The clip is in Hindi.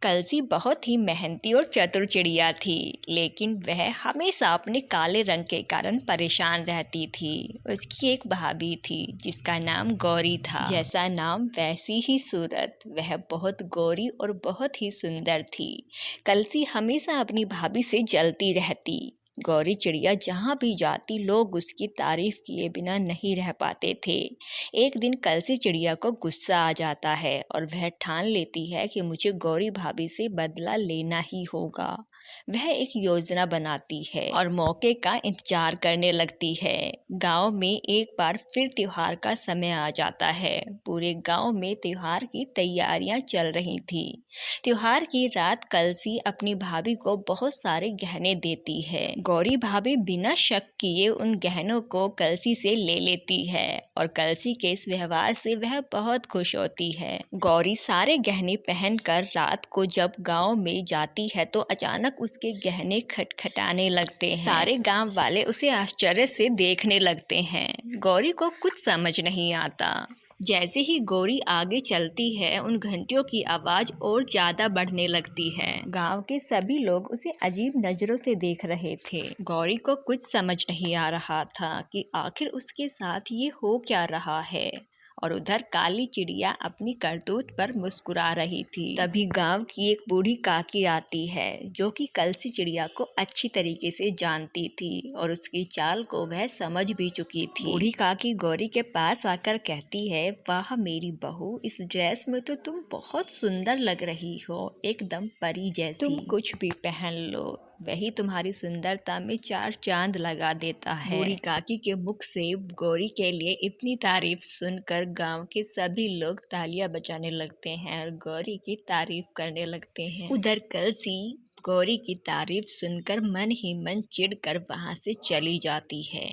कलसी बहुत ही मेहनती और चतुर चिड़िया थी, लेकिन वह हमेशा अपने काले रंग के कारण परेशान रहती थी। उसकी एक भाभी थी जिसका नाम गौरी था। जैसा नाम वैसी ही सूरत, वह बहुत गोरी और बहुत ही सुंदर थी। कलसी हमेशा अपनी भाभी से जलती रहती। गौरी चिड़िया जहाँ भी जाती लोग उसकी तारीफ किए बिना नहीं रह पाते थे। एक दिन कलसी चिड़िया को गुस्सा आ जाता है और वह ठान लेती है कि मुझे गौरी भाभी से बदला लेना ही होगा। वह एक योजना बनाती है और मौके का इंतजार करने लगती है। गांव में एक बार फिर त्योहार का समय आ जाता है। पूरे गांव में त्योहार की तैयारियां चल रही थी। त्योहार की रात कलसी अपनी भाभी को बहुत सारे गहने देती है। गौरी भाभी बिना शक किए उन गहनों को कलसी से ले लेती है और कलसी के इस व्यवहार से वह बहुत खुश होती है। गौरी सारे गहने पहनकर रात को जब गांव में जाती है तो अचानक उसके गहने खटखटाने लगते हैं। सारे गांव वाले उसे आश्चर्य से देखने लगते हैं। गौरी को कुछ समझ नहीं आता। जैसे ही गौरी आगे चलती है उन घंटियों की आवाज और ज्यादा बढ़ने लगती है। गांव के सभी लोग उसे अजीब नजरों से देख रहे थे। गौरी को कुछ समझ नहीं आ रहा था कि आखिर उसके साथ ये हो क्या रहा है। और उधर काली चिड़िया अपनी करतूत पर मुस्कुरा रही थी। तभी गांव की एक बूढ़ी काकी आती है जो कि कलसी चिड़िया को अच्छी तरीके से जानती थी और उसकी चाल को वह समझ भी चुकी थी। बूढ़ी काकी गौरी के पास आकर कहती है, वाह मेरी बहू, इस ड्रेस में तो तुम बहुत सुंदर लग रही हो, एकदम परी जैसी। तुम कुछ भी पहन लो, वही तुम्हारी सुंदरता में चार चांद लगा देता है। बूढ़ी काकी के मुख से गौरी के लिए इतनी तारीफ सुनकर गांव के सभी लोग तालियां बजाने लगते हैं और गौरी की तारीफ करने लगते हैं। उधर कलसी गौरी की तारीफ सुनकर मन ही मन चिढ़कर वहां से चली जाती है।